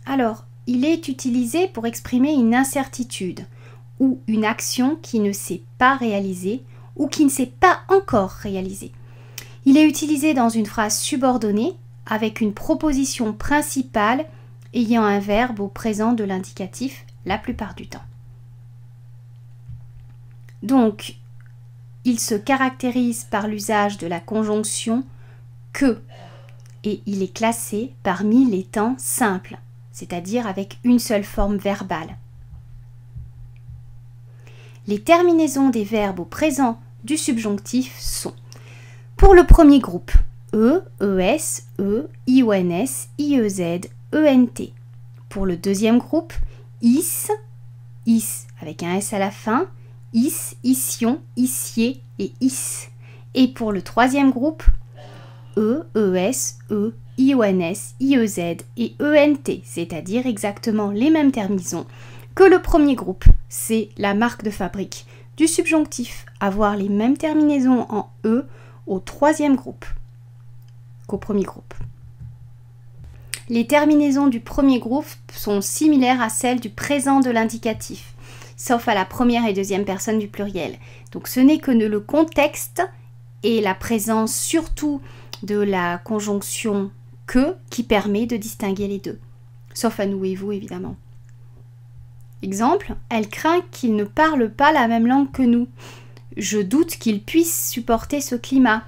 Alors, il est utilisé pour exprimer une incertitude ou une action qui ne s'est pas réalisée ou qui ne s'est pas encore réalisée. Il est utilisé dans une phrase subordonnée avec une proposition principale ayant un verbe au présent de l'indicatif la plupart du temps. Donc, il se caractérise par l'usage de la conjonction que et il est classé parmi les temps simples, c'est-à-dire avec une seule forme verbale. Les terminaisons des verbes au présent du subjonctif sont pour le premier groupe e, es, ions, iez, ent. Pour le deuxième groupe is avec un s à la fin, ission, issier et is. Et pour le troisième groupe es, ions, iez et ent, c'est-à-dire exactement les mêmes terminaisons que le premier groupe. C'est la marque de fabrique du subjonctif, avoir les mêmes terminaisons en e au troisième groupe qu'au premier groupe. Les terminaisons du premier groupe sont similaires à celles du présent de l'indicatif, sauf à la première et deuxième personne du pluriel. Donc ce n'est que le contexte et la présence surtout de la conjonction que qui permet de distinguer les deux, sauf à nous et vous évidemment. Exemple, elle craint qu'il ne parle pas la même langue que nous. Je doute qu'il puisse supporter ce climat.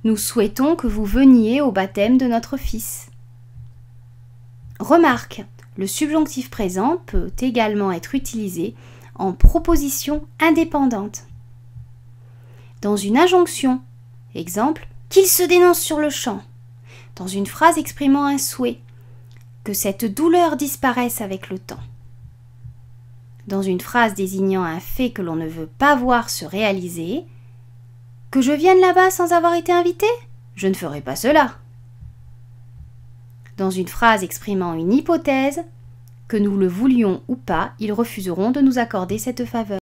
Nous souhaitons que vous veniez au baptême de notre fils. Remarque, le subjonctif présent peut également être utilisé en proposition indépendante. Dans une injonction, exemple, qu'il se dénonce sur le champ. Dans une phrase exprimant un souhait, que cette douleur disparaisse avec le temps. Dans une phrase désignant un fait que l'on ne veut pas voir se réaliser, que je vienne là-bas sans avoir été invité, je ne ferai pas cela. Dans une phrase exprimant une hypothèse, que nous le voulions ou pas, ils refuseront de nous accorder cette faveur.